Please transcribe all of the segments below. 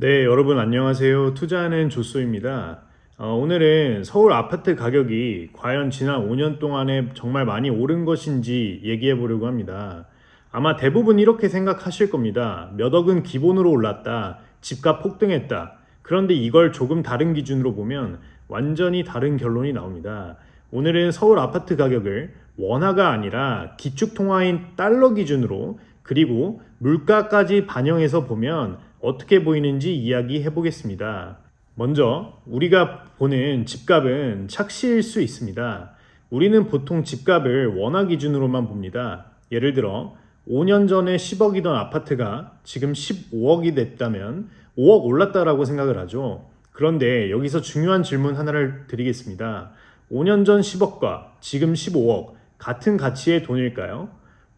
네, 여러분 안녕하세요. 투자하는 조쏘입니다. 오늘은 서울 아파트 가격이 과연 지난 5년 동안에 정말 많이 오른 것인지 얘기해 보려고 합니다. 아마 대부분 이렇게 생각하실 겁니다. 몇 억은 기본으로 올랐다. 집값 폭등했다. 그런데 이걸 조금 다른 기준으로 보면 완전히 다른 결론이 나옵니다. 오늘은 서울 아파트 가격을 원화가 아니라 기축통화인 달러 기준으로 그리고 물가까지 반영해서 보면 어떻게 보이는지 이야기해 보겠습니다. 먼저 우리가 보는 집값은 착시일 수 있습니다. 우리는 보통 집값을 원화 기준으로만 봅니다. 예를 들어 5년 전에 10억이던 아파트가 지금 15억이 됐다면 5억 올랐다라고 생각을 하죠. 그런데 여기서 중요한 질문 하나를 드리겠습니다. 5년 전 10억과 지금 15억 같은 가치의 돈일까요?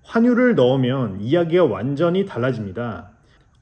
환율을 넣으면 이야기가 완전히 달라집니다.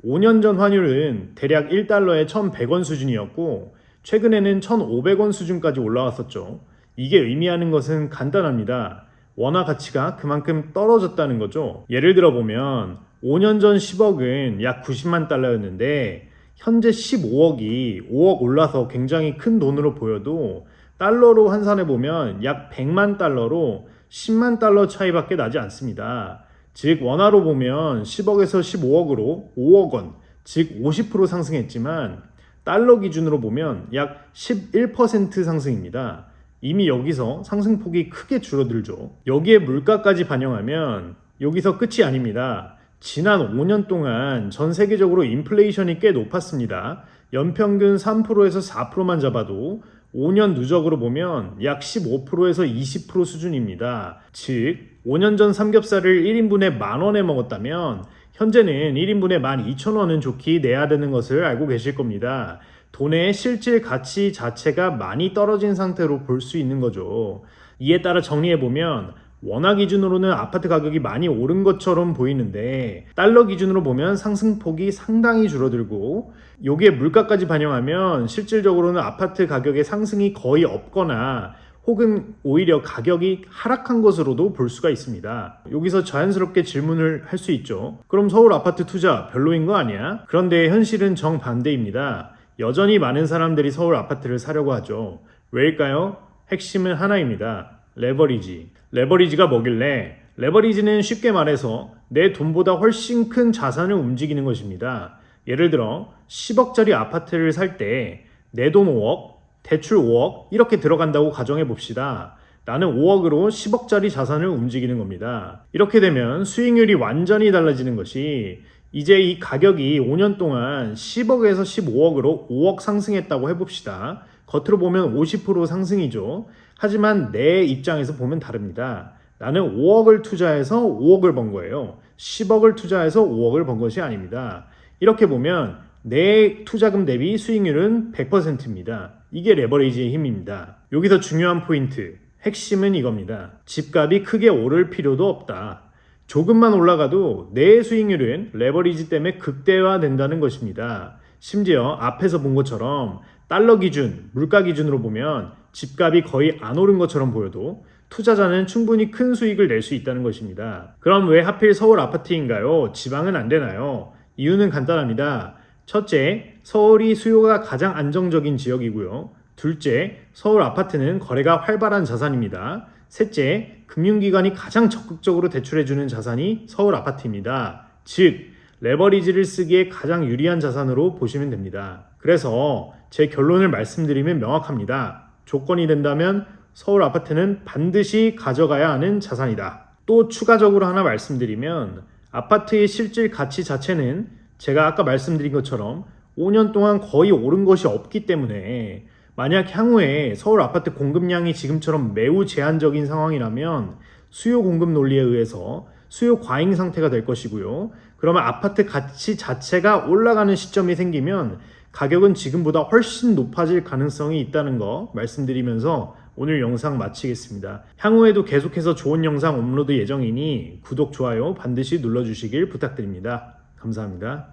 5년 전 환율은 대략 1달러에 1,100원 수준이었고 최근에는 1,500원 수준까지 올라왔었죠. 이게 의미하는 것은 간단합니다. 원화 가치가 그만큼 떨어졌다는 거죠. 예를 들어 보면 5년 전 10억은 약 90만 달러였는데 현재 15억이 5억 올라서 굉장히 큰 돈으로 보여도 달러로 환산해 보면 약 100만 달러로 10만 달러 차이밖에 나지 않습니다. 즉 원화로 보면 10억에서 15억으로 5억 원, 즉 50% 상승했지만 달러 기준으로 보면 약 11% 상승입니다. 이미 여기서 상승폭이 크게 줄어들죠. 여기에 물가까지 반영하면 여기서 끝이 아닙니다. 지난 5년 동안 전 세계적으로 인플레이션이 꽤 높았습니다. 연평균 3%에서 4%만 잡아도 5년 누적으로 보면 약 15%에서 20% 수준입니다. 즉 5년 전 삼겹살을 1인분에 10,000원에 먹었다면 현재는 1인분에 12,000원은 좋게 내야 되는 것을 알고 계실 겁니다. 돈의 실질 가치 자체가 많이 떨어진 상태로 볼 수 있는 거죠. 이에 따라 정리해보면 원화 기준으로는 아파트 가격이 많이 오른 것처럼 보이는데 달러 기준으로 보면 상승폭이 상당히 줄어들고 여기에 물가까지 반영하면 실질적으로는 아파트 가격의 상승이 거의 없거나 혹은 오히려 가격이 하락한 것으로도 볼 수가 있습니다. 여기서 자연스럽게 질문을 할 수 있죠. 그럼 서울 아파트 투자 별로인 거 아니야? 그런데 현실은 정반대입니다. 여전히 많은 사람들이 서울 아파트를 사려고 하죠. 왜일까요? 핵심은 하나입니다. 레버리지. 레버리지가 뭐길래? 레버리지는 쉽게 말해서 내 돈보다 훨씬 큰 자산을 움직이는 것입니다. 예를 들어 10억짜리 아파트를 살 때 내 돈 5억, 대출 5억 이렇게 들어간다고 가정해 봅시다. 나는 5억으로 10억짜리 자산을 움직이는 겁니다. 이렇게 되면 수익률이 완전히 달라지는 것이 이제 이 가격이 5년 동안 10억에서 15억으로 5억 상승했다고 해봅시다. 겉으로 보면 50% 상승이죠. 하지만 내 입장에서 보면 다릅니다. 나는 5억을 투자해서 5억을 번 거예요. 10억을 투자해서 5억을 번 것이 아닙니다. 이렇게 보면 내 투자금 대비 수익률은 100%입니다. 이게 레버리지의 힘입니다. 여기서 중요한 포인트, 핵심은 이겁니다. 집값이 크게 오를 필요도 없다. 조금만 올라가도 내 수익률은 레버리지 때문에 극대화된다는 것입니다. 심지어 앞에서 본 것처럼 달러 기준, 물가 기준으로 보면 집값이 거의 안 오른 것처럼 보여도 투자자는 충분히 큰 수익을 낼 수 있다는 것입니다. 그럼 왜 하필 서울 아파트인가요? 지방은 안 되나요? 이유는 간단합니다. 첫째, 서울이 수요가 가장 안정적인 지역이고요. 둘째, 서울 아파트는 거래가 활발한 자산입니다. 셋째, 금융기관이 가장 적극적으로 대출해주는 자산이 서울 아파트입니다. 즉, 레버리지를 쓰기에 가장 유리한 자산으로 보시면 됩니다. 그래서 제 결론을 말씀드리면 명확합니다. 조건이 된다면 서울 아파트는 반드시 가져가야 하는 자산이다. 또 추가적으로 하나 말씀드리면 아파트의 실질 가치 자체는 제가 아까 말씀드린 것처럼 5년 동안 거의 오른 것이 없기 때문에 만약 향후에 서울 아파트 공급량이 지금처럼 매우 제한적인 상황이라면 수요 공급 논리에 의해서 수요 과잉 상태가 될 것이고요. 그러면 아파트 가치 자체가 올라가는 시점이 생기면 가격은 지금보다 훨씬 높아질 가능성이 있다는 거 말씀드리면서 오늘 영상 마치겠습니다. 향후에도 계속해서 좋은 영상 업로드 예정이니 구독, 좋아요 반드시 눌러주시길 부탁드립니다. 감사합니다.